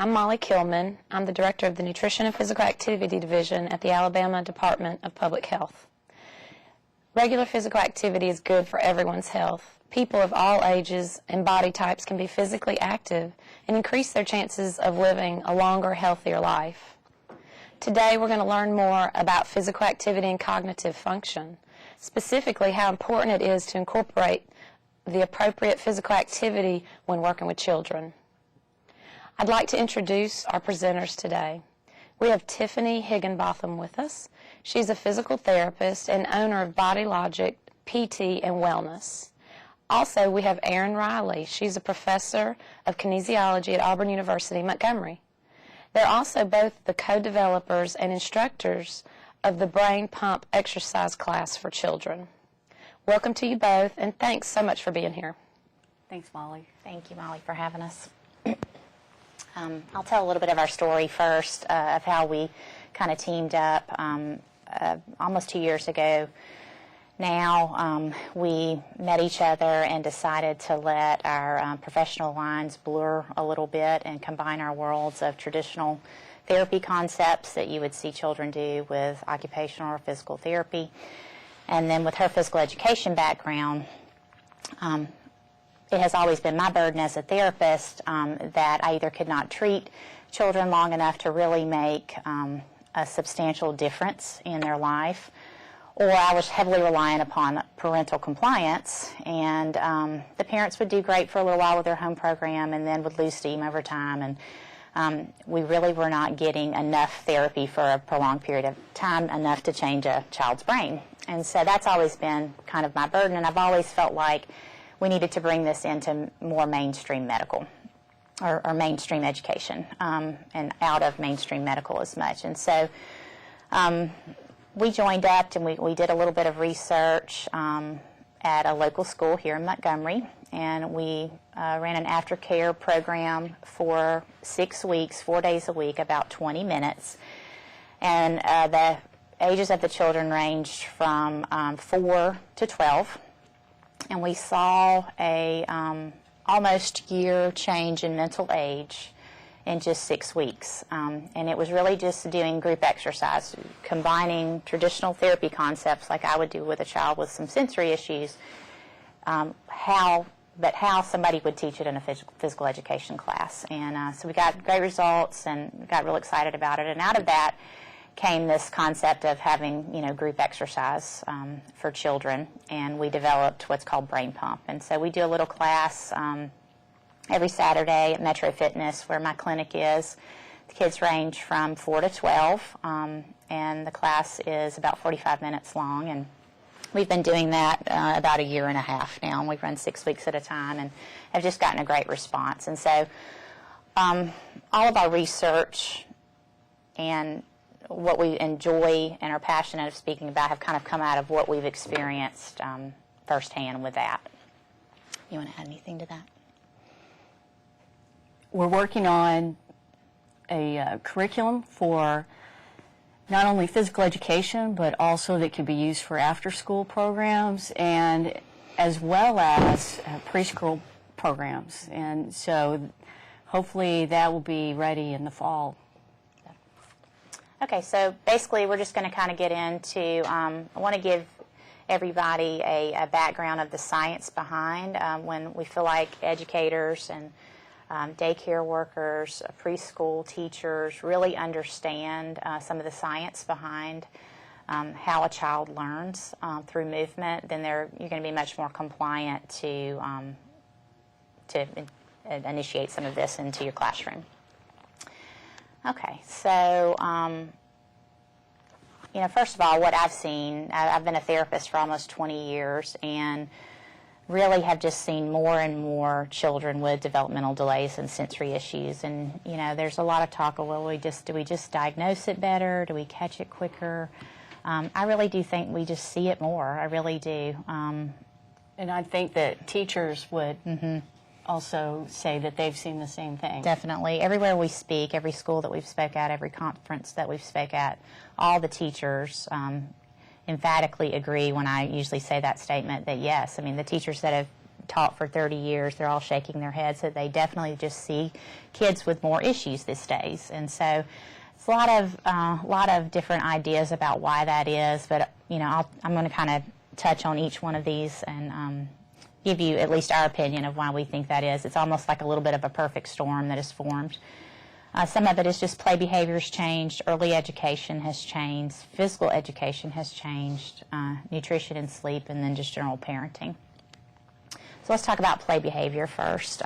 I'm Molly Kilman. I'm the Director of the Nutrition and Physical Activity Division at the Alabama Department of Public Health. Regular physical activity is good for everyone's health. People of all ages and body types can be physically active and increase their chances of living a longer, healthier life. Today we're going to learn more about physical activity and cognitive function, specifically how important it is to incorporate the appropriate physical activity when working with children. I'd like to introduce our presenters today. We have Tiffany Higginbotham with us. She's a physical therapist and owner of Body Logic PT and Wellness. Also, we have Erin Riley. She's a professor of kinesiology at Auburn University, Montgomery. They're also both the co-developers and instructors of the Brain Pump exercise class for children. Welcome to you both, and thanks so much for being here. Thanks, Molly. Thank you, Molly, for having us. I'll tell a little bit of our story first, of how we kind of teamed up almost 2 years ago. Now we met each other and decided to let our professional lines blur a little bit and combine our worlds of traditional therapy concepts that you would see children do with occupational or physical therapy. And then with her physical education background, it has always been my burden as a therapist that I either could not treat children long enough to really make a substantial difference in their life, or I was heavily reliant upon parental compliance, and the parents would do great for a little while with their home program and then would lose steam over time, and we really were not getting enough therapy for a prolonged period of time, enough to change a child's brain. And so that's always been kind of my burden, and I've always felt like we needed to bring this into more mainstream medical or mainstream education and out of mainstream medical as much. And so we joined up and we did a little bit of research at a local school here in Montgomery, and we ran an aftercare program for 6 weeks, 4 days a week, about 20 minutes. And the ages of the children ranged from 4 to 12. And we saw a almost year change in mental age in just 6 weeks. And it was really just doing group exercise, combining traditional therapy concepts like I would do with a child with some sensory issues, how somebody would teach it in a physical education class. And so we got great results and got real excited about it. And out of that came this concept of having, group exercise for children, and we developed what's called Brain Pump. And so we do a little class every Saturday at Metro Fitness, where my clinic is. The kids range from 4 to 12, and the class is about 45 minutes long, and we've been doing that about a year and a half now, and we've run 6 weeks at a time, and have just gotten a great response. And so all of our research and what we enjoy and are passionate of speaking about have kind of come out of what we've experienced firsthand with that. You want to add anything to that? We're working on a curriculum for not only physical education, but also that could be used for after-school programs and as well as preschool programs. And so hopefully that will be ready in the fall. Okay, so basically we're just going to kind of get into, I want to give everybody a background of the science behind when we feel like educators and daycare workers, preschool teachers really understand some of the science behind how a child learns through movement, then you're going to be much more compliant to initiate some of this into your classroom. Okay, so, first of all, what I've seen, I've been a therapist for almost 20 years and really have just seen more and more children with developmental delays and sensory issues. And, there's a lot of talk of, well, do we just diagnose it better? Do we catch it quicker? I really do think we just see it more. I really do. And I think that teachers would also say that they've seen the same thing. Definitely. Everywhere we speak, every school that we've spoke at, every conference that we've spoke at, all the teachers emphatically agree when I usually say that statement that yes, I mean the teachers that have taught for 30 years, they're all shaking their heads. So they definitely just see kids with more issues these days. And so it's a lot of different ideas about why that is. But, you know, I'm going to kind of touch on each one of these and give you at least our opinion of why we think that is. It's almost like a little bit of a perfect storm that is formed. Some of it is just play behaviors changed, early education has changed, physical education has changed, nutrition and sleep, and then just general parenting. So let's talk about play behavior first.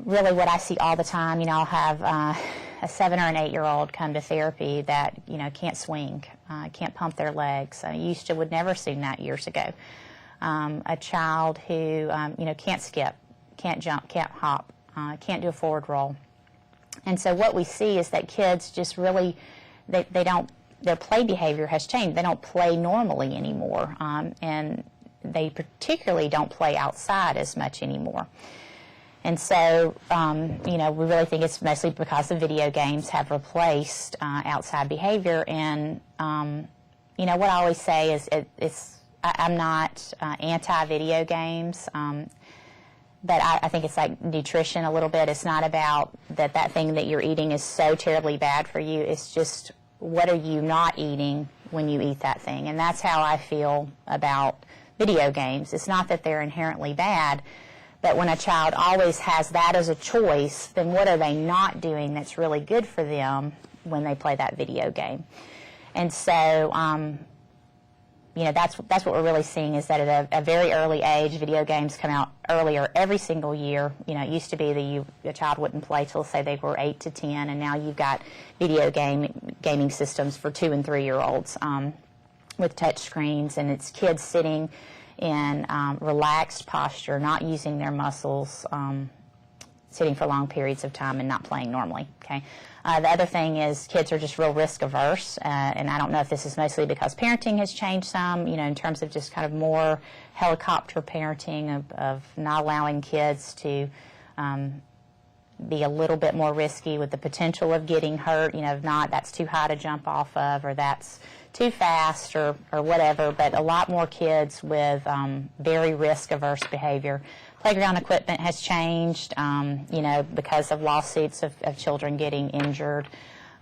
Really what I see all the time, you know, I'll have a 7 or an 8-year-old come to therapy that, you know, can't swing, can't pump their legs. Would never have seen that years ago. A child who, you know, can't skip, can't jump, can't hop, can't do a forward roll. And so what we see is that kids just really, they don't, their play behavior has changed. They don't play normally anymore, and they particularly don't play outside as much anymore. And so, you know, we really think it's mostly because the video games have replaced outside behavior. And, you know, what I always say is I'm not anti-video games. But I think it's like nutrition a little bit. It's not about that thing that you're eating is so terribly bad for you. It's just, what are you not eating when you eat that thing? And that's how I feel about video games. It's not that they're inherently bad, but when a child always has that as a choice, then what are they not doing that's really good for them when they play that video game? And so, you know, that's what we're really seeing, is that at a very early age, video games come out earlier every single year. You know, it used to be that a child wouldn't play till, say, they were 8 to 10, and now you've got video gaming systems for 2 and 3-year-olds with touch screens, and it's kids sitting in relaxed posture, not using their muscles, sitting for long periods of time and not playing normally, okay? The other thing is kids are just real risk averse, and I don't know if this is mostly because parenting has changed some, you know, in terms of just kind of more helicopter parenting of not allowing kids to be a little bit more risky with the potential of getting hurt, you know, if not, that's too high to jump off of, or that's too fast, or whatever, but a lot more kids with very risk averse behavior. Playground equipment has changed, you know, because of lawsuits of children getting injured.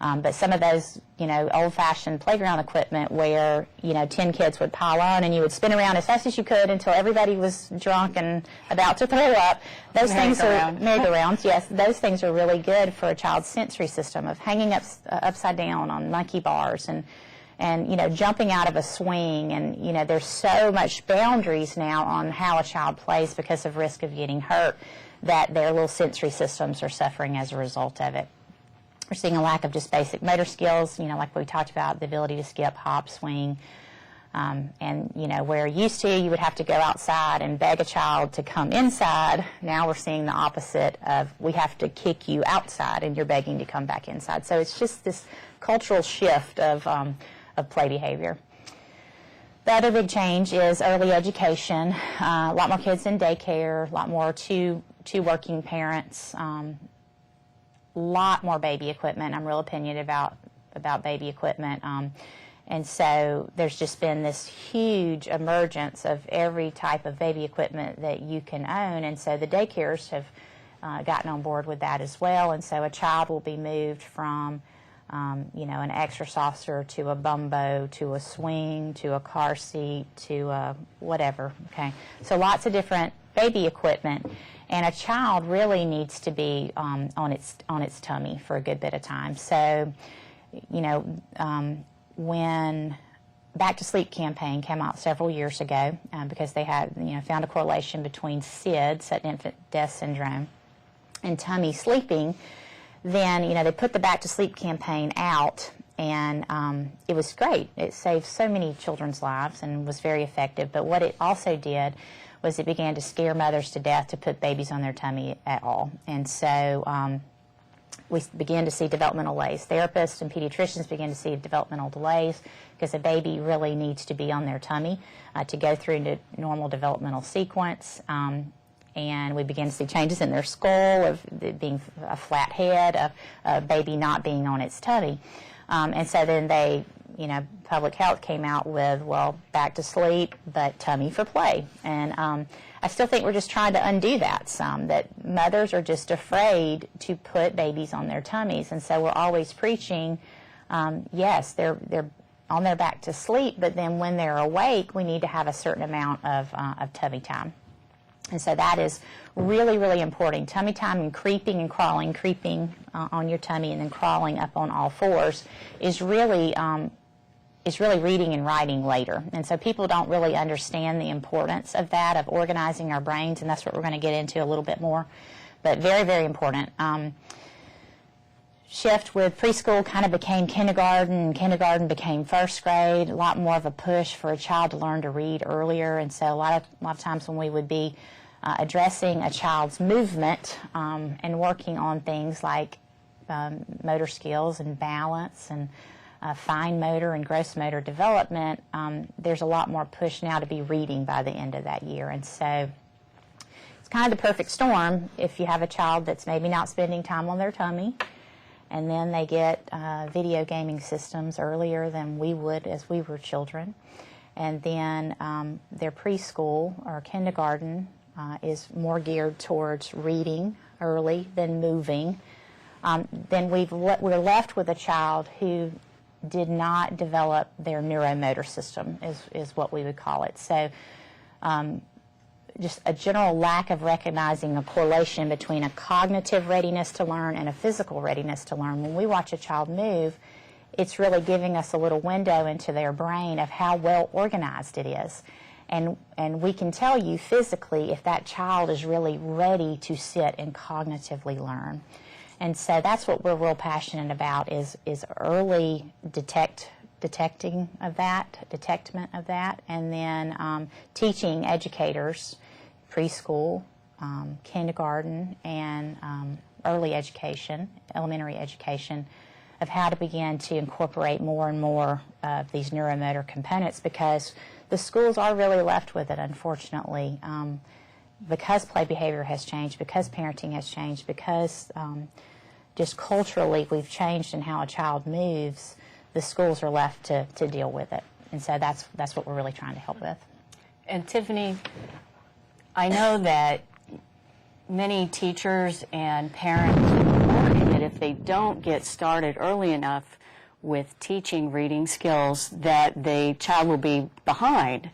But some of those, you know, old-fashioned playground equipment where, you know, 10 kids would pile on and you would spin around as fast as you could until everybody was drunk and about to throw up. Those things are merry-go-rounds. Yes, those things are really good for a child's sensory system, of hanging upside down on monkey bars and, you know, jumping out of a swing. And, you know, there's so much boundaries now on how a child plays because of risk of getting hurt that their little sensory systems are suffering as a result of it. We're seeing a lack of just basic motor skills, you know, like we talked about, the ability to skip, hop, swing. And, you know, where used to you would have to go outside and beg a child to come inside, now we're seeing the opposite of, we have to kick you outside and you're begging to come back inside. So it's just this cultural shift of play behavior. The other big change is early education. A lot more kids in daycare, a lot more two working parents, a lot more baby equipment. I'm real opinionated about baby equipment. And so there's just been this huge emergence of every type of baby equipment that you can own. And so the daycares have gotten on board with that as well. And so a child will be moved from you know, an extra saucer to a bumbo, to a swing, to a car seat, to a whatever, okay? So lots of different baby equipment, and a child really needs to be on its tummy for a good bit of time. So, you know, when Back to Sleep campaign came out several years ago, because they had, you know, found a correlation between SIDS, sudden infant death syndrome, and tummy sleeping, then, you know, they put the Back to Sleep campaign out, and it was great. It saved so many children's lives and was very effective. But what it also did was it began to scare mothers to death to put babies on their tummy at all. And so we began to see developmental delays. Therapists and pediatricians began to see developmental delays because a baby really needs to be on their tummy to go through the normal developmental sequence. And we began to see changes in their skull, of it being a flat head, of a baby not being on its tummy. And so then they public health came out with, well, back to sleep, but tummy for play. And I still think we're just trying to undo that some, that mothers are just afraid to put babies on their tummies. And so we're always preaching, yes, they're on their back to sleep, but then when they're awake, we need to have a certain amount of tummy time. And so that is really, really important. Tummy time and creeping and crawling, creeping on your tummy and then crawling up on all fours is really reading and writing later. And so people don't really understand the importance of that, of organizing our brains, and that's what we're going to get into a little bit more. But very, very important. Shift with preschool kind of became kindergarten, and kindergarten became first grade, a lot more of a push for a child to learn to read earlier. And so a lot of times when we would be addressing a child's movement and working on things like motor skills and balance and fine motor and gross motor development, there's a lot more push now to be reading by the end of that year. And so it's kind of the perfect storm if you have a child that's maybe not spending time on their tummy, and then they get video gaming systems earlier than we would as we were children. And then their preschool or kindergarten is more geared towards reading early than moving. Then we're left with a child who did not develop their neuromotor system, is what we would call it. So just a general lack of recognizing a correlation between a cognitive readiness to learn and a physical readiness to learn. When we watch a child move, it's really giving us a little window into their brain of how well organized it is. And we can tell you physically if that child is really ready to sit and cognitively learn. And so that's what we're real passionate about is early detectment of that, and then teaching educators, preschool, kindergarten, and early education, elementary education, of how to begin to incorporate more and more of these neuromotor components, because the schools are really left with it, unfortunately, because play behavior has changed, because parenting has changed, because just culturally we've changed in how a child moves. The schools are left to deal with it. And so that's what we're really trying to help with. And Tiffany, I know that many teachers and parents worry that if they don't get started early enough with teaching reading skills, that the child will be behind.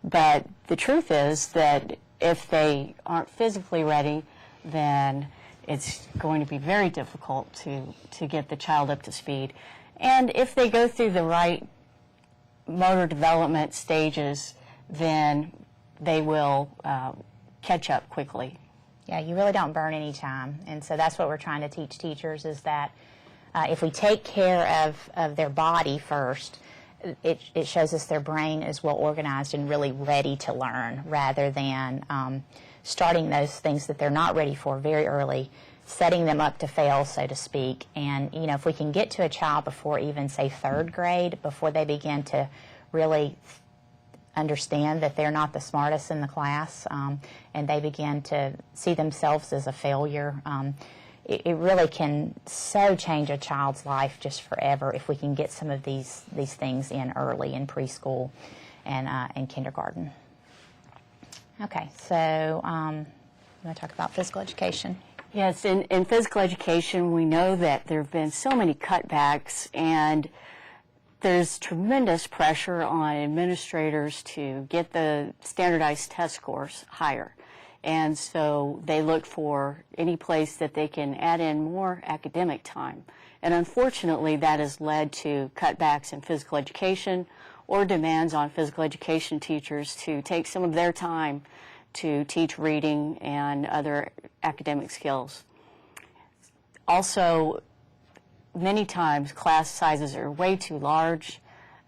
But the truth is that if they aren't physically ready, then it's going to be very difficult to get the child up to speed. And if they go through the right motor development stages, then they will catch up quickly. Yeah, you really don't burn any time. And so that's what we're trying to teach teachers, is that if we take care of their body first, it shows us their brain is well organized and really ready to learn, rather than starting those things that they're not ready for very early, setting them up to fail, so to speak. And, if we can get to a child before even, say, third grade, before they begin to really understand that they're not the smartest in the class, and they begin to see themselves as a failure, it really can so change a child's life just forever if we can get some of these things in early in preschool and kindergarten. Okay, so I'm going to talk about physical education. Yes, in physical education, we know that there have been so many cutbacks, and there's tremendous pressure on administrators to get the standardized test scores higher. And so they look for any place that they can add in more academic time. And unfortunately, that has led to cutbacks in physical education, or demands on physical education teachers to take some of their time to teach reading and other academic skills. Also, many times class sizes are way too large.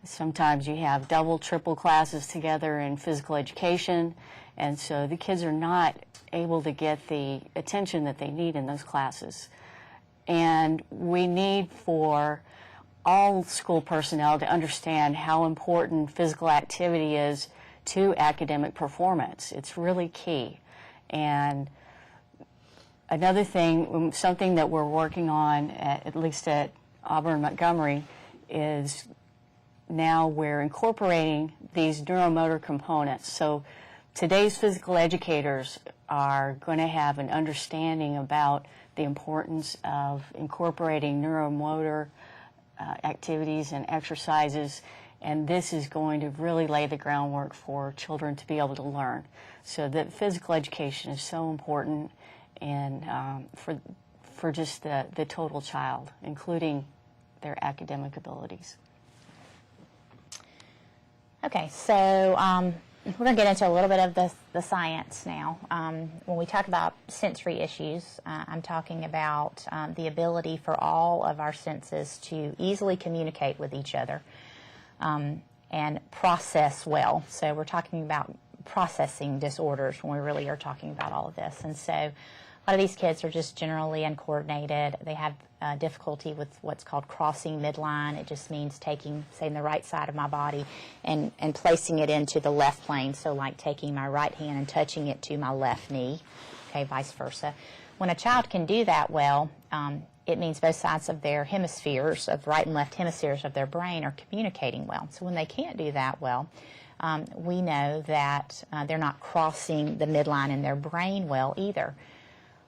Sometimes you have double, triple classes together in physical education, and so the kids are not able to get the attention that they need in those classes. And we need for all school personnel to understand how important physical activity is to academic performance. It's really key. And another thing, something that we're working on, at least at Auburn Montgomery, is now we're incorporating these neuromotor components. So today's physical educators are going to have an understanding about the importance of incorporating neuromotor activities and exercises, and this is going to really lay the groundwork for children to be able to learn. So that physical education is so important, and for just the total child, including their academic abilities. Okay, so we're going to get into a little bit of the science now. When we talk about sensory issues, I'm talking about the ability for all of our senses to easily communicate with each other and process well. So we're talking about processing disorders when we really are talking about all of this. And so a lot of these kids are just generally uncoordinated. They have difficulty with what's called crossing midline. It just means taking, say, the right side of my body and placing it into the left plane. So like taking my right hand and touching it to my left knee, okay, vice versa. When a child can do that well, it means both sides of their hemispheres, of right and left hemispheres of their brain, are communicating well. So when they can't do that well, we know that they're not crossing the midline in their brain well either.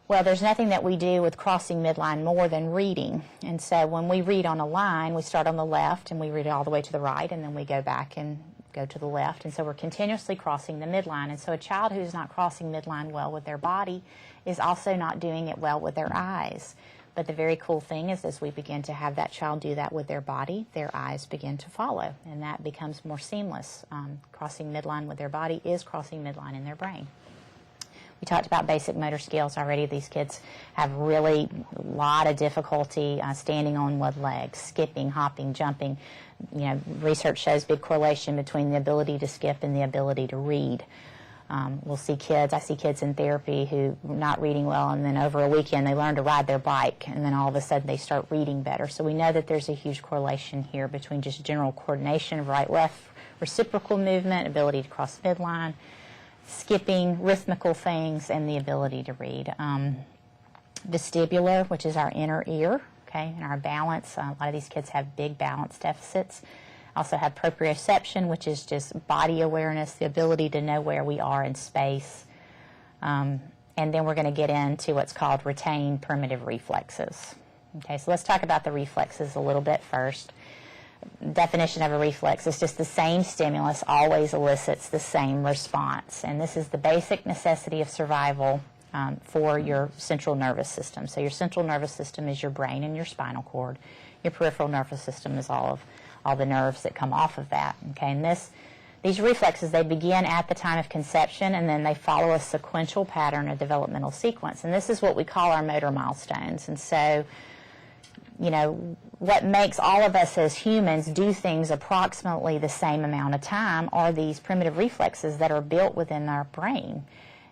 Well, there's nothing that we do with crossing midline more than reading. And so when we read on a line, we start on the left and we read it all the way to the right, and then we go back and go to the left. And so we're continuously crossing the midline. And so a child who's not crossing midline well with their body is also not doing it well with their eyes. But the very cool thing is, as we begin to have that child do that with their body, their eyes begin to follow, and that becomes more seamless. Crossing midline with their body is crossing midline in their brain. We talked about basic motor skills already. These kids have really a lot of difficulty standing on one leg, skipping, hopping, jumping. You know, research shows big correlation between the ability to skip and the ability to read. We'll see kids, I see kids in therapy who are not reading well, and then over a weekend they learn to ride their bike, and then all of a sudden they start reading better. So we know that there's a huge correlation here between just general coordination of right-left, reciprocal movement, ability to cross midline, skipping, rhythmical things, and the ability to read. Vestibular, which is our inner ear, okay, and our balance. A lot of these kids have big balance deficits. Also have proprioception, which is just body awareness, the ability to know where we are in space. And then we're going to get into what's called retained primitive reflexes. Okay, so let's talk about the reflexes a little bit first. Definition of a reflex is just the same stimulus always elicits the same response. And this is the basic necessity of survival for your central nervous system. So your central nervous system is your brain and your spinal cord. Your peripheral nervous system is all the nerves that come off of that. Okay, and these reflexes, they begin at the time of conception, and then they follow a sequential pattern, a developmental sequence. And this is what we call our motor milestones. And so, you know, what makes all of us as humans do things approximately the same amount of time are these primitive reflexes that are built within our brain.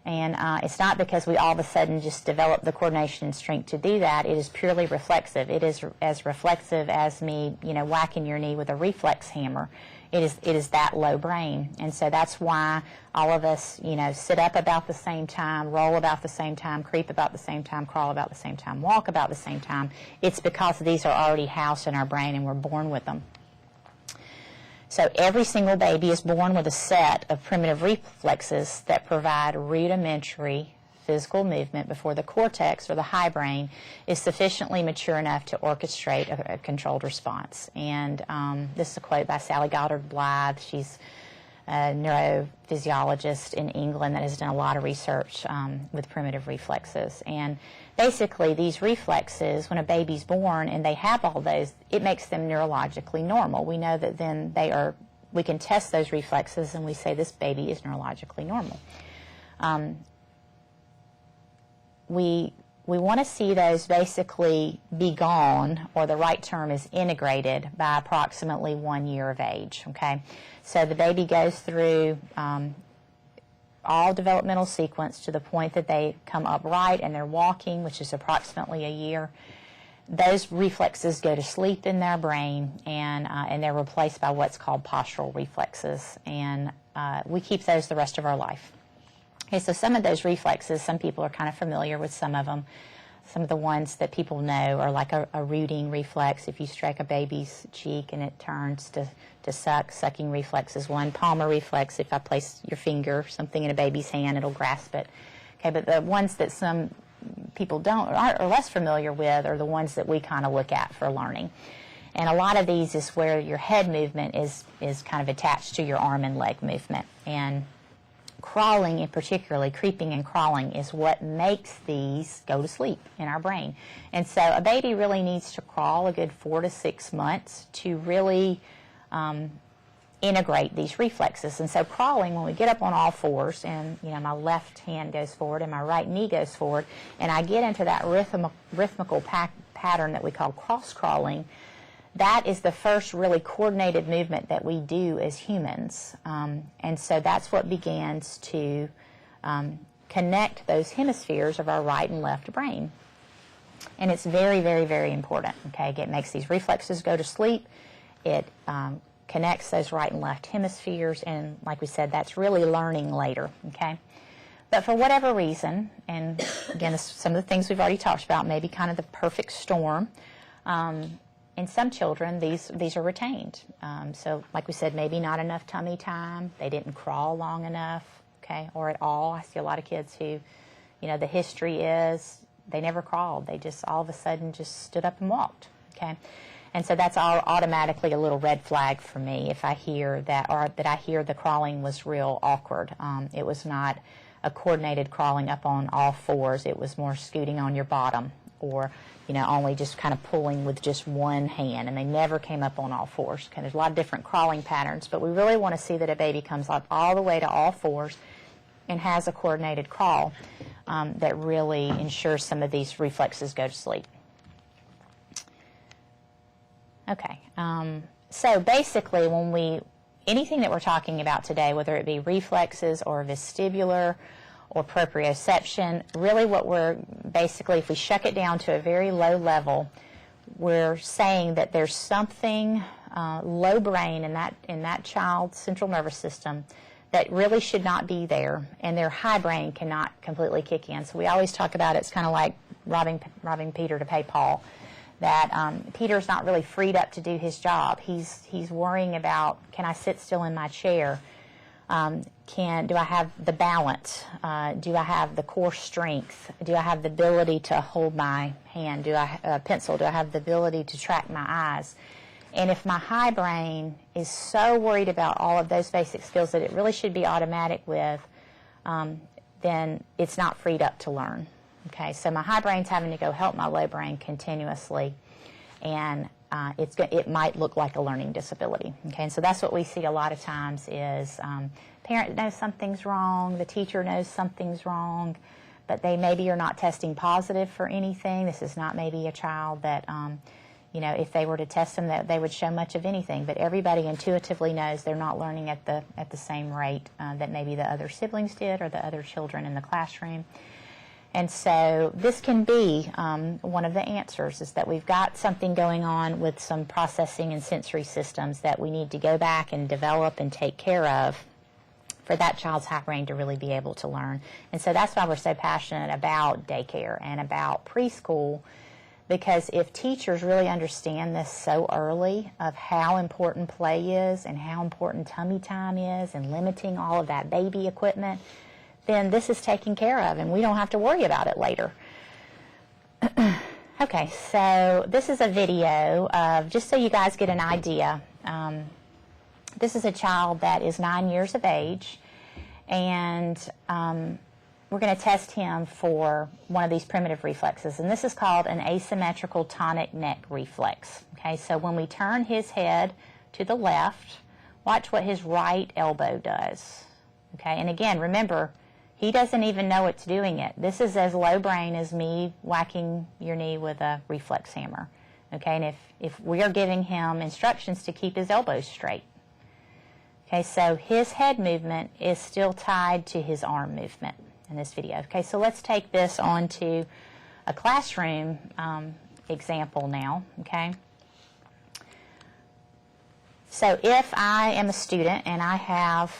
And it's not because we all of a sudden just develop the coordination and strength to do that. It is purely reflexive. It is as reflexive as me, you know, whacking your knee with a reflex hammer. It is that low brain. And so that's why all of us, you know, sit up about the same time, roll about the same time, creep about the same time, crawl about the same time, walk about the same time. It's because these are already housed in our brain and we're born with them. So every single baby is born with a set of primitive reflexes that provide rudimentary physical movement before the cortex or the high brain is sufficiently mature enough to orchestrate a controlled response. And this is a quote by Sally Goddard Blythe. She's a neurophysiologist in England that has done a lot of research with primitive reflexes. And basically, these reflexes, when a baby's born and they have all those, it makes them neurologically normal. We know that then we can test those reflexes and we say this baby is neurologically normal. We want to see those basically be gone, or the right term is integrated, by approximately 1 year of age, okay? So the baby goes through all developmental sequence to the point that they come upright and they're walking, which is approximately a year. Those reflexes go to sleep in their brain, and they're replaced by what's called postural reflexes, and we keep those the rest of our life. Okay, so some of those reflexes, some people are kind of familiar with some of them. Some of the ones that people know are like a rooting reflex. If you strike a baby's cheek and it turns to suck, sucking reflex is one. Palmar reflex, if I place your finger, something in a baby's hand, it'll grasp it. Okay, but the ones that some people don't or are less familiar with are the ones that we kind of look at for learning. And a lot of these is where your head movement is kind of attached to your arm and leg movement. And crawling, and particularly creeping and crawling, is what makes these go to sleep in our brain. And so a baby really needs to crawl a good 4 to 6 months to really integrate these reflexes. And so crawling, when we get up on all fours, and my left hand goes forward and my right knee goes forward, and I get into that rhythmical pattern that we call cross crawling, that is the first really coordinated movement that we do as humans. And so that's what begins to connect those hemispheres of our right and left brain. And it's very, very, very important. Okay, it makes these reflexes go to sleep. It connects those right and left hemispheres, and like we said, that's really learning later. Okay, but for whatever reason, and again, some of the things we've already talked about, maybe kind of the perfect storm. In some children, these are retained. So like we said, maybe not enough tummy time. They didn't crawl long enough, okay, or at all. I see a lot of kids who, the history is they never crawled. They just all of a sudden just stood up and walked, okay. And so that's automatically a little red flag for me if I hear that, or that I hear the crawling was real awkward. It was not a coordinated crawling up on all fours. It was more scooting on your bottom, or only just kind of pulling with just one hand, and they never came up on all fours. Okay, there's a lot of different crawling patterns, but we really want to see that a baby comes up all the way to all fours and has a coordinated crawl that really ensures some of these reflexes go to sleep. Okay, so basically anything that we're talking about today, whether it be reflexes or vestibular or proprioception, really what we're basically, if we shuck it down to a very low level, we're saying that there's something low brain in that child's central nervous system that really should not be there, and their high brain cannot completely kick in. So we always talk about it's kind of like robbing Peter to pay Paul, that Peter's not really freed up to do his job. He's worrying about, can I sit still in my chair? Do I have the balance? Do I have the core strength? Do I have the ability to hold my hand? Do I have a pencil? Do I have the ability to track my eyes? And if my high brain is so worried about all of those basic skills that it really should be automatic with, then it's not freed up to learn. Okay, so my high brain's having to go help my low brain continuously, and it might look like a learning disability. Okay, and so that's what we see a lot of times is parent knows something's wrong, the teacher knows something's wrong, but they maybe are not testing positive for anything. This is not maybe a child that, if they were to test them, that they would show much of anything. But everybody intuitively knows they're not learning at the same rate that maybe the other siblings did or the other children in the classroom. And so this can be one of the answers, is that we've got something going on with some processing and sensory systems that we need to go back and develop and take care of for that child's high brain to really be able to learn. And so that's why we're so passionate about daycare and about preschool, because if teachers really understand this so early of how important play is and how important tummy time is and limiting all of that baby equipment, then this is taken care of and we don't have to worry about it later. Okay, so this is a video of, just so you guys get an idea, this is a child that is 9 years of age, and we're going to test him for one of these primitive reflexes, and this is called an asymmetrical tonic neck reflex. Okay, so when we turn his head to the left, watch what his right elbow does. Okay, and again, remember, he doesn't even know it's doing it. This is as low brain as me whacking your knee with a reflex hammer. Okay, and if we are giving him instructions to keep his elbows straight. Okay, so his head movement is still tied to his arm movement in this video. Okay, so let's take this on to a classroom example now, okay? So if I am a student and I have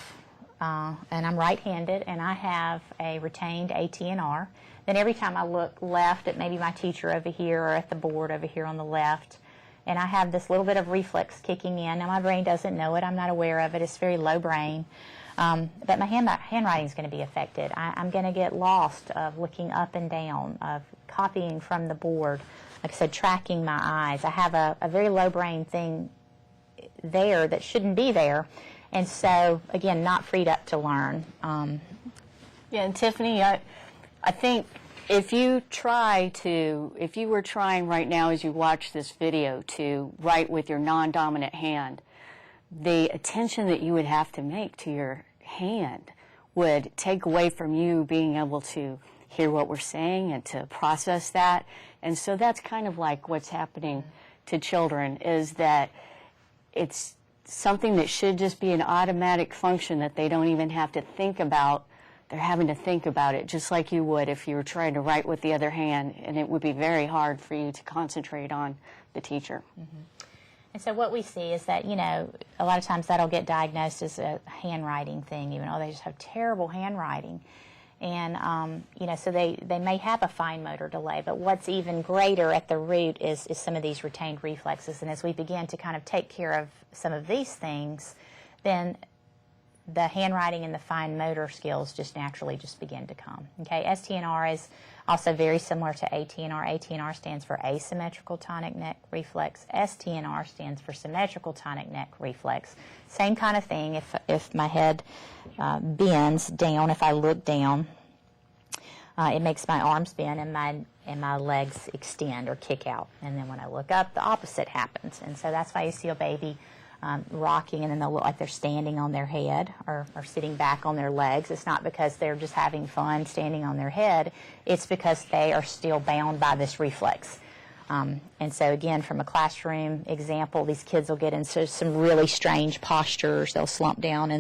and I'm right-handed, and I have a retained ATNR. Then every time I look left at maybe my teacher over here or at the board over here on the left, and I have this little bit of reflex kicking in. Now, my brain doesn't know it. I'm not aware of it. It's very low brain. But my handwriting is going to be affected. I'm going to get lost of looking up and down, of copying from the board. Like I said, tracking my eyes. I have a very low brain thing there that shouldn't be there. And so, again, not freed up to learn. Yeah, and Tiffany, I think if you were trying right now as you watch this video to write with your non-dominant hand, the attention that you would have to make to your hand would take away from you being able to hear what we're saying and to process that. And so that's kind of like what's happening to children, is that it's something that should just be an automatic function that they don't even have to think about. They're having to think about it just like you would if you were trying to write with the other hand, and it would be very hard for you to concentrate on the teacher. Mm-hmm. And so what we see is that, a lot of times that'll get diagnosed as a handwriting thing, even though they just have terrible handwriting. And, so they may have a fine motor delay, but what's even greater at the root is some of these retained reflexes. And as we begin to kind of take care of some of these things, then the handwriting and the fine motor skills just naturally just begin to come. Okay, STNR is also very similar to ATNR. ATNR stands for asymmetrical tonic neck reflex. STNR stands for symmetrical tonic neck reflex. Same kind of thing. If my head bends down, if I look down, it makes my arms bend and my legs extend or kick out. And then when I look up, the opposite happens. And so that's why you see a baby rocking, and then they'll look like they're standing on their head or sitting back on their legs. It's not because they're just having fun standing on their head. It's because they are still bound by this reflex. And so, again, from a classroom example, these kids will get into some really strange postures. They'll slump down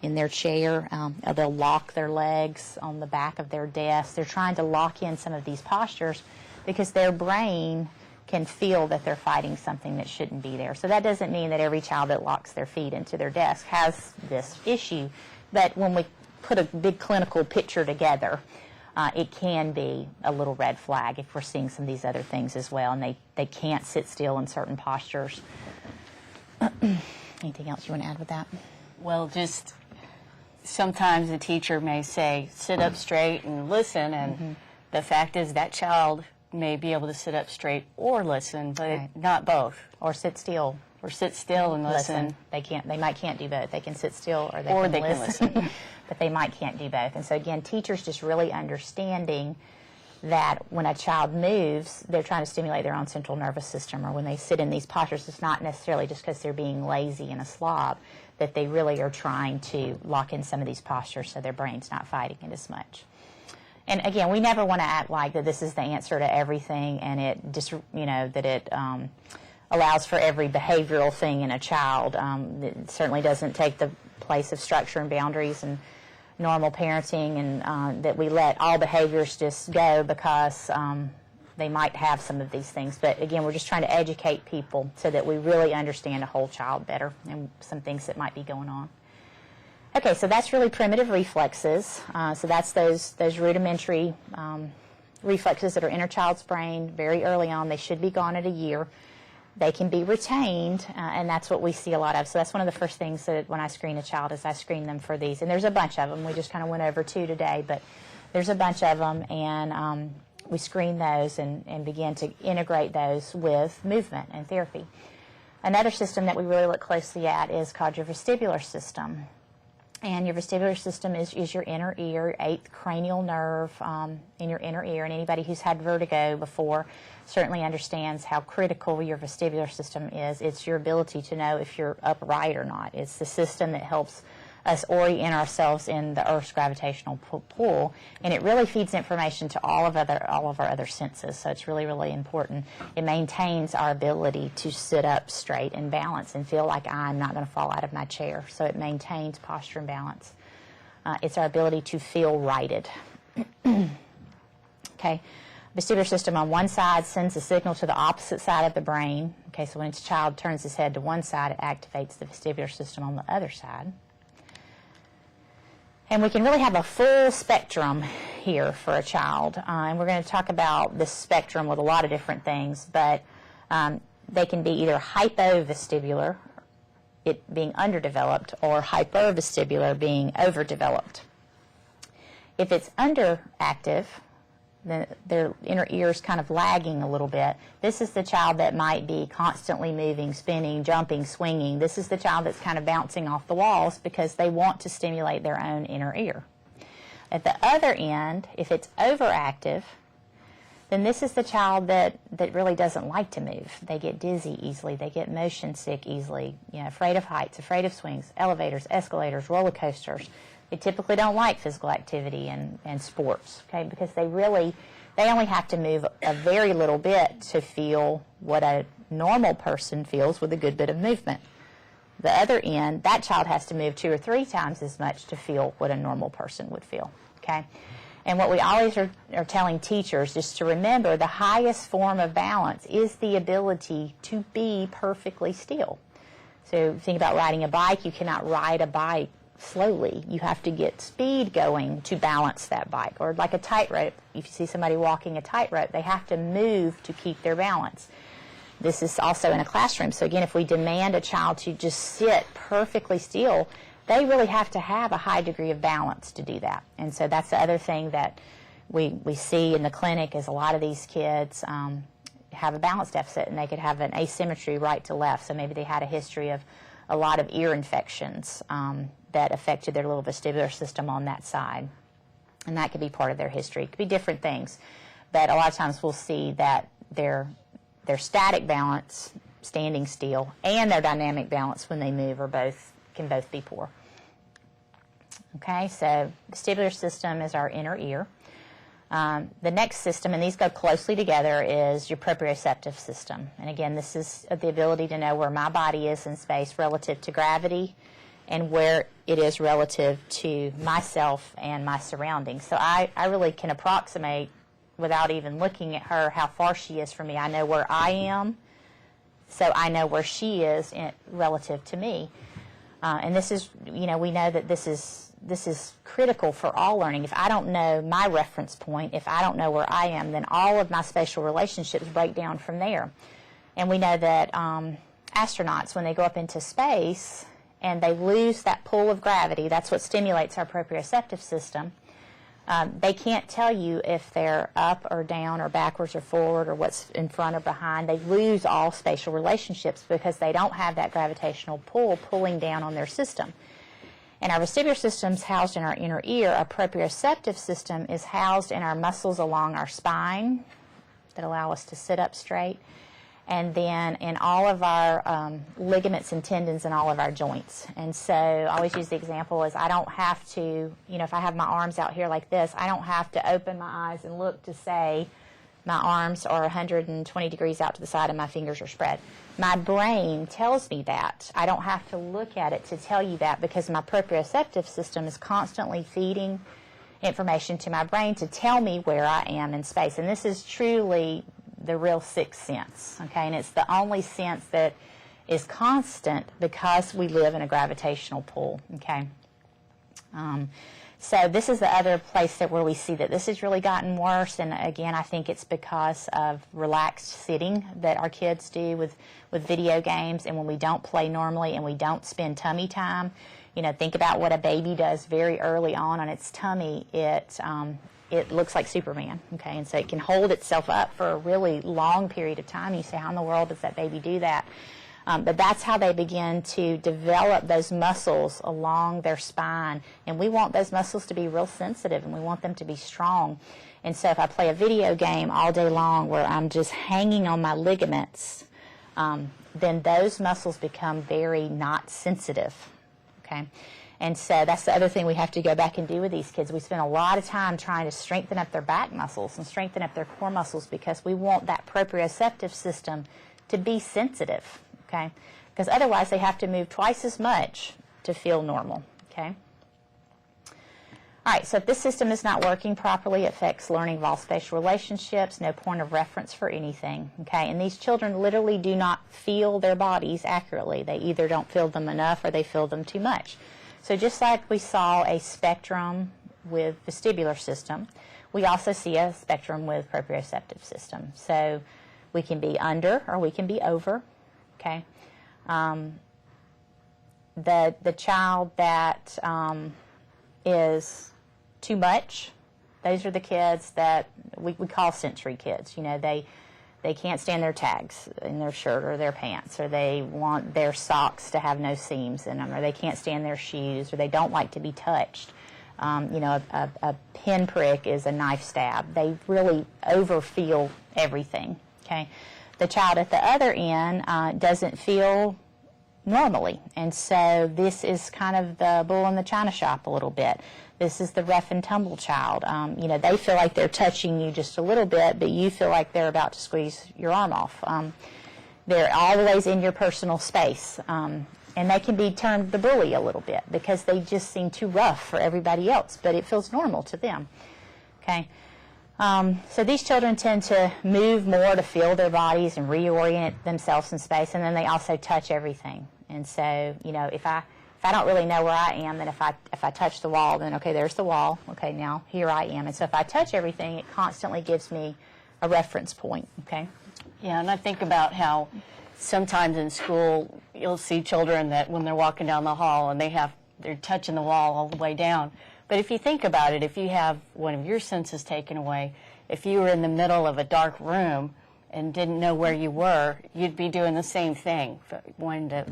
in their chair. They'll lock their legs on the back of their desk. They're trying to lock in some of these postures because their brain can feel that they're fighting something that shouldn't be there. So that doesn't mean that every child that locks their feet into their desk has this issue, but when we put a big clinical picture together, it can be a little red flag if we're seeing some of these other things as well, and they can't sit still in certain postures. Anything else you want to add with that? Well, just sometimes a teacher may say, sit up straight and listen, and the fact is that child may be able to sit up straight or listen, but Right. not both. Or sit still. Or sit still and listen. They might can't do both. They can sit still or they can listen. But they might can't do both. And so again, teachers just really understanding that when a child moves, they're trying to stimulate their own central nervous system, or when they sit in these postures, it's not necessarily just because they're being lazy and a slob, that they really are trying to lock in some of these postures so their brain's not fighting it as much. And again, we never want to act like that this is the answer to everything, and it just, that it allows for every behavioral thing in a child. It certainly doesn't take the place of structure and boundaries and normal parenting, and that we let all behaviors just go because they might have some of these things. But again, we're just trying to educate people so that we really understand a whole child better and some things that might be going on. Okay, so that's really primitive reflexes. So that's those rudimentary reflexes that are in a child's brain very early on. They should be gone at a year. They can be retained, and that's what we see a lot of. So that's one of the first things that when I screen a child is I screen them for these. And there's a bunch of them. We just kind of went over 2 today, but there's a bunch of them, and we screen those and begin to integrate those with movement and therapy. Another system that we really look closely at is called your vestibular system. And your vestibular system is your inner ear, 8th cranial nerve in your inner ear. And anybody who's had vertigo before certainly understands how critical your vestibular system is. It's your ability to know if you're upright or not. It's the system that helps us orient ourselves in the Earth's gravitational pull, and it really feeds information to all of our other senses. So it's really, really important. It maintains our ability to sit up straight and balance and feel like I'm not going to fall out of my chair. So it maintains posture and balance. It's our ability to feel righted. Okay. Vestibular system on one side sends a signal to the opposite side of the brain. Okay, so when a child turns his head to one side, it activates the vestibular system on the other side. And we can really have a full spectrum here for a child. And we're going to talk about this spectrum with a lot of different things, but they can be either hypovestibular, it being underdeveloped, or hypervestibular, being overdeveloped. If it's underactive, then their inner ear is kind of lagging a little bit. This is the child that might be constantly moving, spinning, jumping, swinging. This is the child that's kind of bouncing off the walls because they want to stimulate their own inner ear. At the other end, if it's overactive, then this is the child that really doesn't like to move. They get dizzy easily. They get motion sick easily, afraid of heights, afraid of swings, elevators, escalators, roller coasters. They typically don't like physical activity and sports, okay, because they only have to move a very little bit to feel what a normal person feels with a good bit of movement. The other end, that child has to move 2 or 3 times as much to feel what a normal person would feel, okay? And what we always are telling teachers is to remember the highest form of balance is the ability to be perfectly still. So think about riding a bike. You cannot ride a bike slowly. You have to get speed going to balance that bike. Or like a tightrope. If you see somebody walking a tightrope, they have to move to keep their balance. This is also in a classroom. So again, if we demand a child to just sit perfectly still, they really have to have a high degree of balance to do that. And so that's the other thing that we see in the clinic is a lot of these kids have a balance deficit, and they could have an asymmetry right to left. So maybe they had a history of a lot of ear infections that affected their little vestibular system on that side. And that could be part of their history. It could be different things. But a lot of times we'll see that their static balance, standing still, and their dynamic balance when they move can both be poor. Okay, so vestibular system is our inner ear. The next system, and these go closely together, is your proprioceptive system. And again, this is the ability to know where my body is in space relative to gravity and where it is relative to myself and my surroundings. So I really can approximate, without even looking at her, how far she is from me. I know where I am, so I know where she is relative to me. And this is, we know that this is critical for all learning. If I don't know my reference point, if I don't know where I am, then all of my spatial relationships break down from there. And we know that astronauts, when they go up into space and they lose that pull of gravity, that's what stimulates our proprioceptive system. They can't tell you if they're up or down or backwards or forward or what's in front or behind. They lose all spatial relationships because they don't have that gravitational pull pulling down on their system. And our vestibular system is housed in our inner ear. Our proprioceptive system is housed in our muscles along our spine that allow us to sit up straight, and then in all of our ligaments and tendons in all of our joints. And so I always use the example as I don't have to, if I have my arms out here like this, I don't have to open my eyes and look to say my arms are 120 degrees out to the side and my fingers are spread. My brain tells me that. I don't have to look at it to tell you that because my proprioceptive system is constantly feeding information to my brain to tell me where I am in space. And this is truly the real sixth sense, okay? And it's the only sense that is constant because we live in a gravitational pull, okay? So this is the other place where we see that this has really gotten worse, and again, I think it's because of relaxed sitting that our kids do with video games, and when we don't play normally and we don't spend tummy time. Think about what a baby does very early on its tummy. It looks like Superman, okay? And so it can hold itself up for a really long period of time. You say, how in the world does that baby do that? But that's how they begin to develop those muscles along their spine. And we want those muscles to be real sensitive, and we want them to be strong. And so if I play a video game all day long where I'm just hanging on my ligaments, then those muscles become very not sensitive, okay? And so that's the other thing we have to go back and do with these kids. We spend a lot of time trying to strengthen up their back muscles and strengthen up their core muscles because we want that proprioceptive system to be sensitive, okay? Because otherwise they have to move twice as much to feel normal, okay? All right, so if this system is not working properly, it affects learning of all spatial relationships, no point of reference for anything, okay? And these children literally do not feel their bodies accurately. They either don't feel them enough or they feel them too much. So just like we saw a spectrum with vestibular system, we also see a spectrum with proprioceptive system. So we can be under or we can be over, okay? The child that is too much, those are the kids that we call sensory kids. You know, they can't stand their tags in their shirt or their pants, or they want their socks to have no seams in them, or they can't stand their shoes, or they don't like to be touched. You know, a pin prick is a knife stab. They really overfeel everything, okay? The child at the other end doesn't feel normally, and so this is kind of the bull in the china shop a little bit. This is the rough and tumble child. You know, they feel like they're touching you just a little bit, but you feel like they're about to squeeze your arm off. They're always in your personal space. And they can be termed the bully a little bit because they just seem too rough for everybody else, but it feels normal to them. Okay, so these children tend to move more to feel their bodies and reorient themselves in space, and then they also touch everything. And so, you know, if I don't really know where I am, then if I touch the wall, then okay, there's the wall. Okay, now here I am. And so if I touch everything, it constantly gives me a reference point. Okay. Yeah, and I think about how sometimes in school you'll see children that when they're walking down the hall and they're touching the wall all the way down. But if you think about it, if you have one of your senses taken away, if you were in the middle of a dark room and didn't know where you were, you'd be doing the same thing, wanting to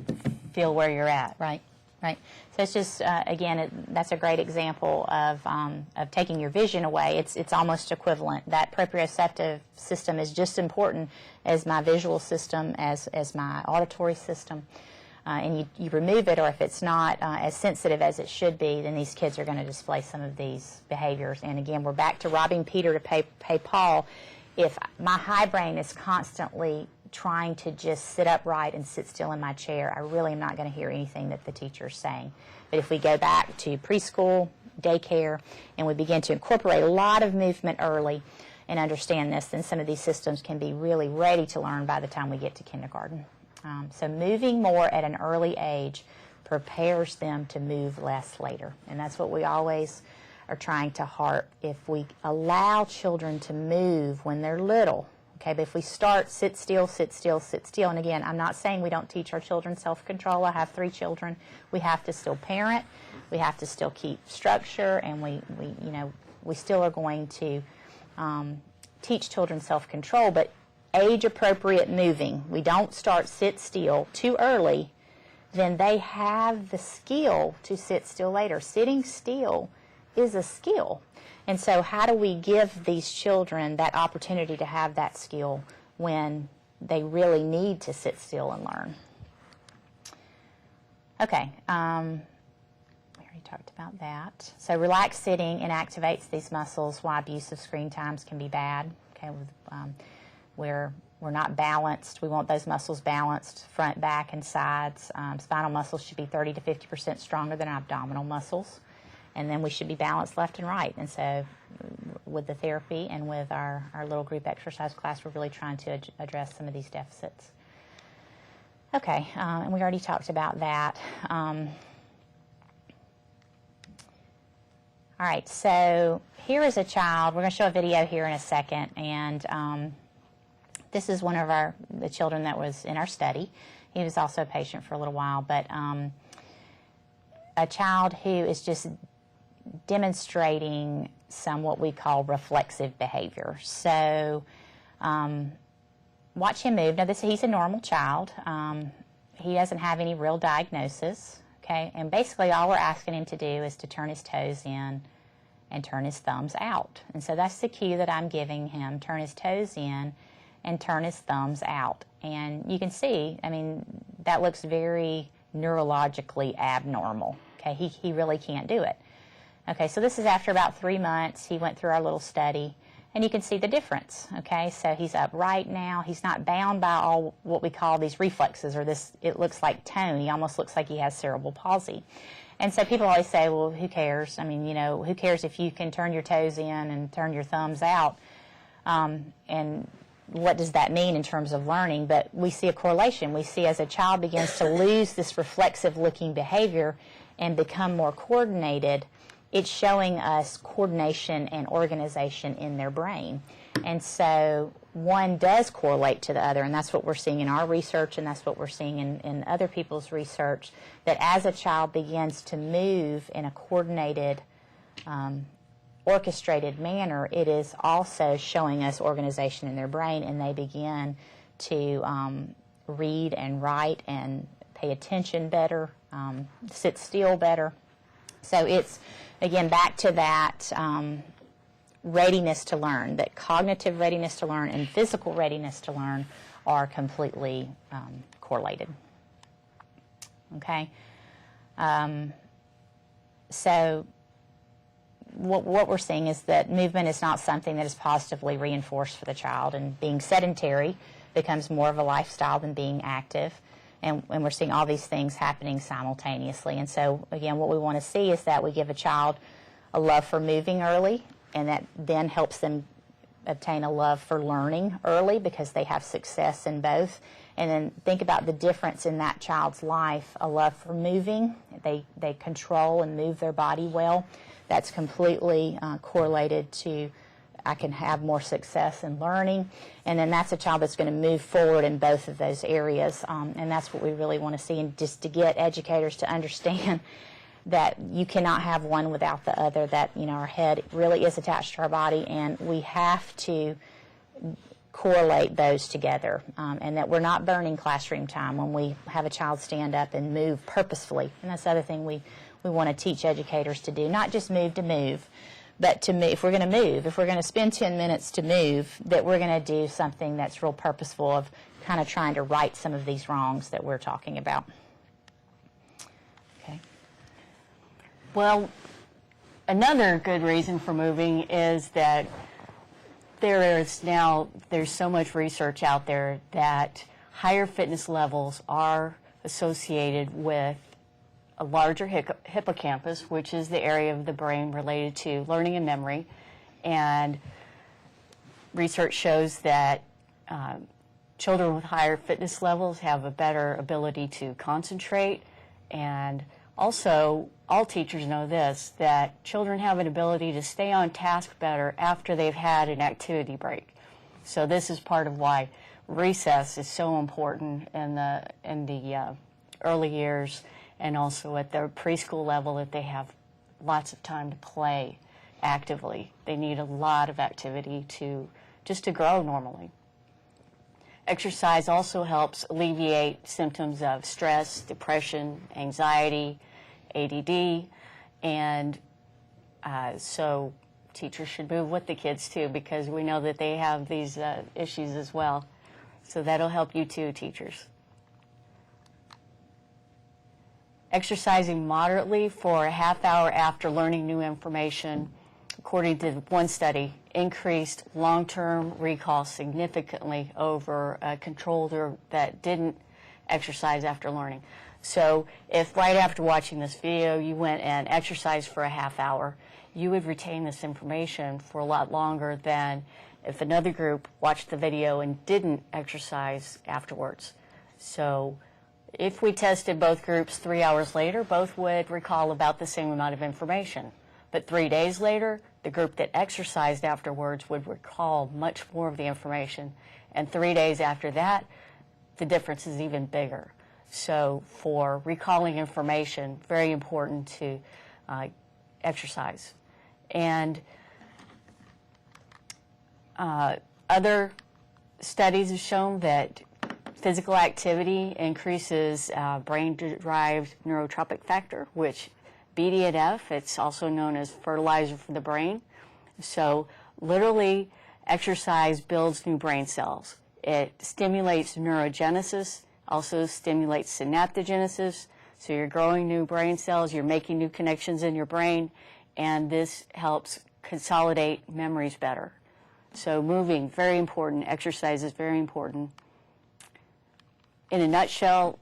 feel where you're at. Right, right. So it's just, again, that's a great example of taking your vision away. It's almost equivalent. That proprioceptive system is just important as my visual system, as my auditory system. And you remove it, or if it's not as sensitive as it should be, then these kids are going to display some of these behaviors. And again, we're back to robbing Peter to pay Paul. If my high brain is constantly trying to just sit upright and sit still in my chair, I really am not going to hear anything that the teacher's saying. But if we go back to preschool, daycare, and we begin to incorporate a lot of movement early and understand this, then some of these systems can be really ready to learn by the time we get to kindergarten. So moving more at an early age prepares them to move less later. And that's what we always are trying to heart. If we allow children to move when they're little, okay, but if we start sit still, sit still, sit still, and again, I'm not saying we don't teach our children self-control. I have 3 children. We have to still parent. We have to still keep structure, and we still are going to teach children self-control, but age-appropriate moving. We don't start sit still too early, then they have the skill to sit still later. Sitting still is a skill. And so how do we give these children that opportunity to have that skill when they really need to sit still and learn? Okay, we already talked about that. So relaxed sitting inactivates these muscles, why abuse of screen times can be bad. Okay, where we're not balanced. We want those muscles balanced, front, back, and sides. Spinal muscles should be 30 to 50% stronger than abdominal muscles. And then we should be balanced left and right. And so with the therapy and with our little group exercise class, we're really trying to address some of these deficits. Okay, and we already talked about that. All right, so here is a child. We're going to show a video here in a second. And this is one of the children that was in our study. He was also a patient for a little while. But a child who is just demonstrating some what we call reflexive behavior. So watch him move. Now he's a normal child. He doesn't have any real diagnosis, okay? And basically all we're asking him to do is to turn his toes in and turn his thumbs out. And so that's the cue that I'm giving him, turn his toes in and turn his thumbs out. And you can see, I mean, that looks very neurologically abnormal, okay? He really can't do it. Okay, so this is after about 3 months. He went through our little study, and you can see the difference, okay? So he's upright now. He's not bound by all what we call these reflexes or this, it looks like tone. He almost looks like he has cerebral palsy. And so people always say, well, who cares? I mean, you know, who cares if you can turn your toes in and turn your thumbs out? And what does that mean in terms of learning? But we see a correlation. We see as a child begins to lose this reflexive looking behavior and become more coordinated, it's showing us coordination and organization in their brain. And so one does correlate to the other, and that's what we're seeing in our research, and that's what we're seeing in other people's research, that as a child begins to move in a coordinated, orchestrated manner, it is also showing us organization in their brain, and they begin to read and write and pay attention better, sit still better. So it's, again, back to that readiness to learn, that cognitive readiness to learn and physical readiness to learn are completely correlated. Okay? So what we're seeing is that movement is not something that is positively reinforced for the child, and being sedentary becomes more of a lifestyle than being active. And we're seeing all these things happening simultaneously. And so, again, what we want to see is that we give a child a love for moving early, and that then helps them obtain a love for learning early because they have success in both. And then think about the difference in that child's life. A love for moving, they control and move their body well. That's completely correlated to I can have more success in learning. And then that's a child that's going to move forward in both of those areas. And that's what we really want to see, and just to get educators to understand that you cannot have one without the other, that, you know, our head really is attached to our body, and we have to correlate those together, and that we're not burning classroom time when we have a child stand up and move purposefully. And that's the other thing we want to teach educators to do, not just move to move, but to move. If we're going to move, if we're going to spend 10 minutes to move, that we're going to do something that's real purposeful of kind of trying to right some of these wrongs that we're talking about. Okay. Well, another good reason for moving is that there's so much research out there that higher fitness levels are associated with a larger hippocampus, which is the area of the brain related to learning and memory. And research shows that children with higher fitness levels have a better ability to concentrate. And also, all teachers know this, that children have an ability to stay on task better after they've had an activity break. So this is part of why recess is so important in the early years, and also at their preschool level, that they have lots of time to play actively. They need a lot of activity just to grow normally. Exercise also helps alleviate symptoms of stress, depression, anxiety, ADD, and so teachers should move with the kids too, because we know that they have these issues as well. So that'll help you too, teachers. Exercising moderately for a half hour after learning new information, according to one study, increased long-term recall significantly over a control group that didn't exercise after learning. So if right after watching this video you went and exercised for a half hour, you would retain this information for a lot longer than if another group watched the video and didn't exercise afterwards. So if we tested both groups 3 hours later, both would recall about the same amount of information. But 3 days later, the group that exercised afterwards would recall much more of the information. And 3 days after that, the difference is even bigger. So for recalling information, very important to exercise. And other studies have shown that physical activity increases brain-derived neurotropic factor, which BDNF, it's also known as fertilizer for the brain. So literally, exercise builds new brain cells. It stimulates neurogenesis, also stimulates synaptogenesis. So you're growing new brain cells, you're making new connections in your brain, and this helps consolidate memories better. So moving, very important. Exercise is very important. In a nutshell,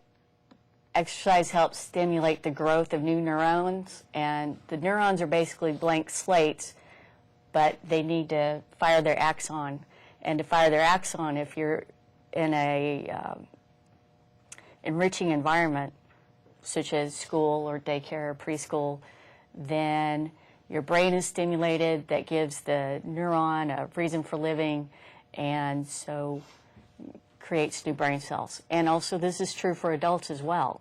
exercise helps stimulate the growth of new neurons, and the neurons are basically blank slates, but they need to fire their axon. and to fire their axon if you're in a enriching environment, such as school or daycare or preschool, then your brain is stimulated. That gives the neuron a reason for living, and so creates new brain cells. And also this is true for adults as well.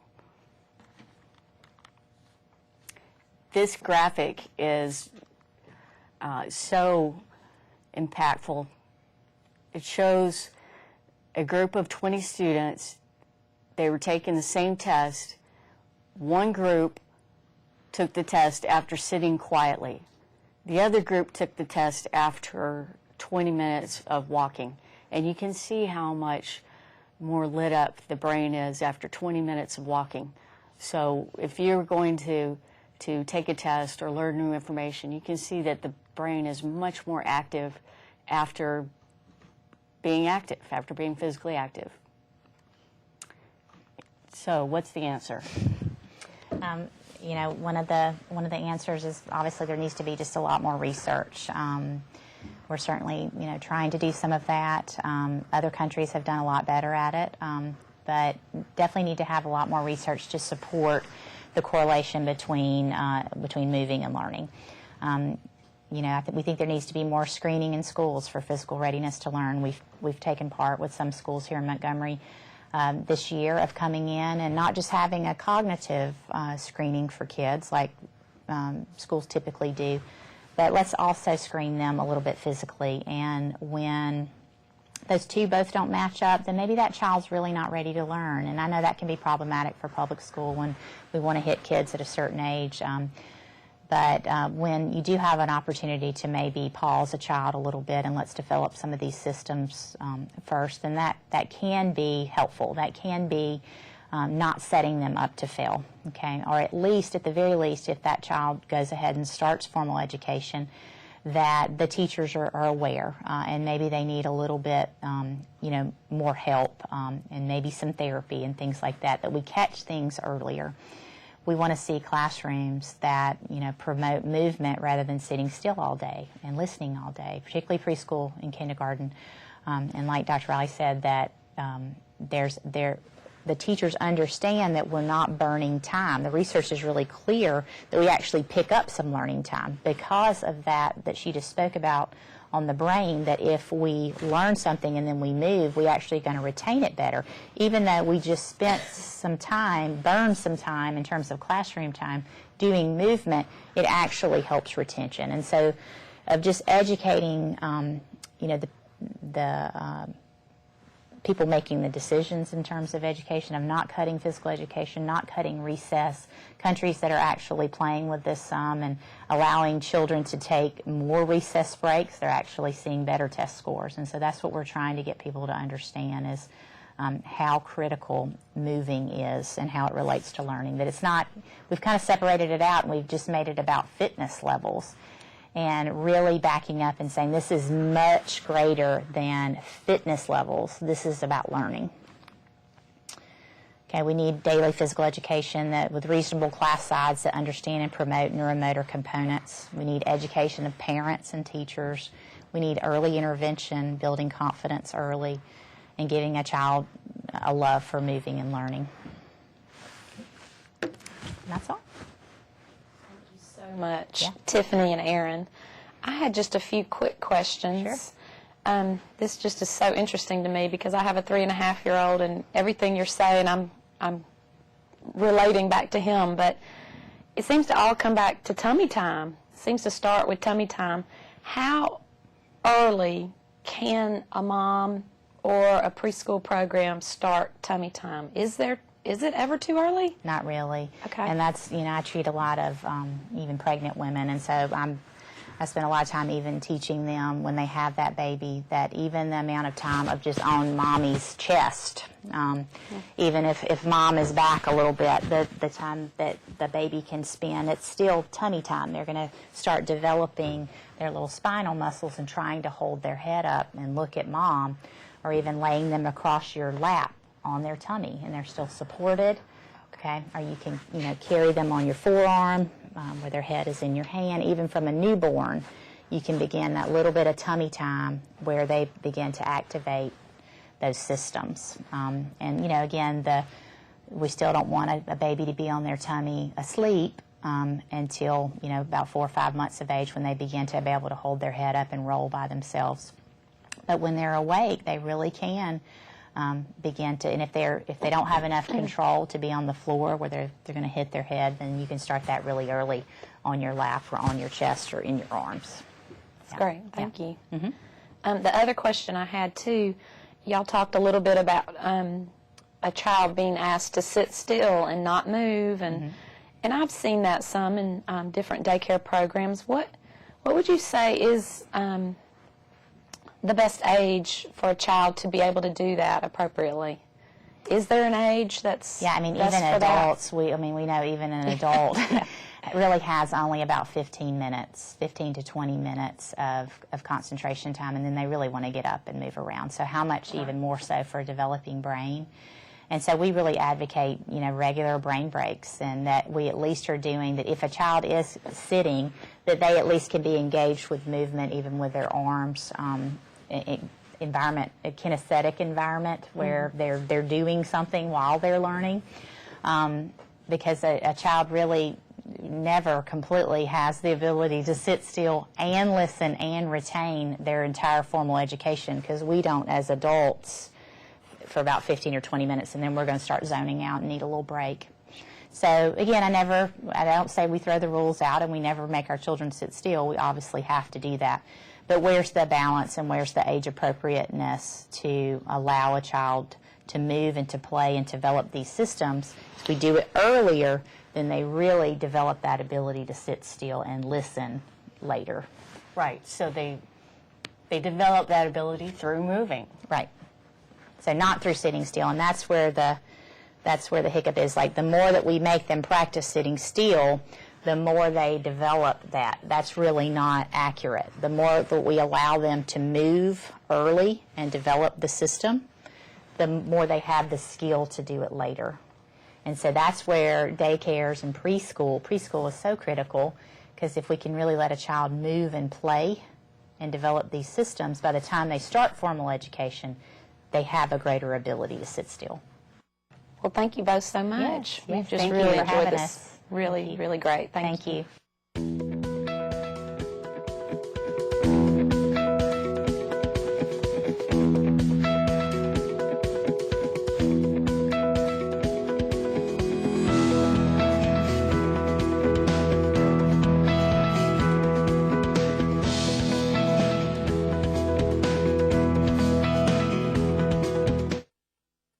This graphic is so impactful. It shows a group of 20 students. They were taking the same test. One group took the test after sitting quietly. The other group took the test after 20 minutes of walking. And you can see how much more lit up the brain is after 20 minutes of walking. So if you're going to take a test or learn new information, you can see that the brain is much more active after being physically active. So what's the answer? You know, one of the answers is obviously there needs to be just a lot more research. We're certainly, you know, trying to do some of that. Other countries have done a lot better at it, but definitely need to have a lot more research to support the correlation between moving and learning. You know, we think there needs to be more screening in schools for physical readiness to learn. We've taken part with some schools here in Montgomery this year of coming in and not just having a cognitive screening for kids like schools typically do, but let's also screen them a little bit physically. And when those two both don't match up, then maybe that child's really not ready to learn. And I know that can be problematic for public school when we want to hit kids at a certain age. But when you do have an opportunity to maybe pause a child a little bit and let's develop some of these systems first, then that can be helpful. That can be not setting them up to fail, okay? Or at least, at the very least, if that child goes ahead and starts formal education, that the teachers are aware and maybe they need a little bit, you know, more help and maybe some therapy and things like that, that we catch things earlier. We want to see classrooms that, you know, promote movement rather than sitting still all day and listening all day, particularly preschool and kindergarten. And like Dr. Riley said, that the teachers understand that we're not burning time. The research is really clear that we actually pick up some learning time because of that she just spoke about on the brain, that if we learn something and then we move, we actually going to retain it better. Even though we just spent some time, burned some time in terms of classroom time doing movement, it actually helps retention. And so of just educating, you know, the people making the decisions in terms of education, of not cutting physical education, not cutting recess, countries that are actually playing with this some and allowing children to take more recess breaks, they're actually seeing better test scores. And so that's what we're trying to get people to understand is how critical moving is and how it relates to learning. That it's not, we've kind of separated it out and we've just made it about fitness levels, and really backing up and saying this is much greater than fitness levels. This is about learning. Okay, we need daily physical education that with reasonable class size that understand and promote neuromotor components. We need education of parents and teachers. We need early intervention, building confidence early, and giving a child a love for moving and learning. And that's all. So much, Yeah. Tiffany and Aaron. I had just a few quick questions. Sure. This just is so interesting to me because I have a 3.5-year-old, and everything you're saying, I'm relating back to him. But it seems to all come back to tummy time. It seems to start with tummy time. How early can a mom or a preschool program start tummy time? Is it ever too early? Not really. Okay. And that's, you know, I treat a lot of even pregnant women, and so I spend a lot of time even teaching them when they have that baby that even the amount of time of just on mommy's chest, even if mom is back a little bit, the time that the baby can spend, it's still tummy time. They're going to start developing their little spinal muscles and trying to hold their head up and look at mom, or even laying them across your lap on their tummy, and they're still supported, okay? Or you can, you know, carry them on your forearm where their head is in your hand. Even from a newborn, you can begin that little bit of tummy time where they begin to activate those systems. And, you know, again, we still don't want a baby to be on their tummy asleep until, you know, about 4 or 5 months of age, when they begin to be able to hold their head up and roll by themselves. But when they're awake, they really can begin to, and if they don't have enough control to be on the floor where they're going to hit their head, then you can start that really early on your lap or on your chest or in your arms. That's great. Thank you. The other question I had too, y'all talked a little bit about a child being asked to sit still and not move, and I've seen that some in different daycare programs. What would you say is the best age for a child to be able to do that appropriately? Is there an age that's Yeah, I mean, best even for adults, we know even an adult really has only about 15 to 20 minutes of concentration time, and then they really want to get up and move around. So how much even more so for a developing brain? And so we really advocate, you know, regular brain breaks, and that we at least are doing that. If a child is sitting, that they at least can be engaged with movement, even with their arms. Environment, a kinesthetic environment where they're doing something while they're learning, because a child really never completely has the ability to sit still and listen and retain their entire formal education, because we don't as adults for about 15 or 20 minutes, and then we're going to start zoning out and need a little break. So again, I don't say we throw the rules out and we never make our children sit still. We obviously have to do that. But where's the balance and where's the age appropriateness to allow a child to move and to play and develop these systems? If we do it earlier, then they really develop that ability to sit still and listen later. Right, so they develop that ability through moving. Right. So not through sitting still, and that's where the hiccup is. Like, the more that we make them practice sitting still, the more they develop that. That's really not accurate. The more that we allow them to move early and develop the system, the more they have the skill to do it later. And so that's where daycares and preschool is so critical, because if we can really let a child move and play and develop these systems, by the time they start formal education, they have a greater ability to sit still. Well, thank you both so much. Yes, We've just thank you really for enjoyed having this. us. Really, really great. Thank you. Thank you.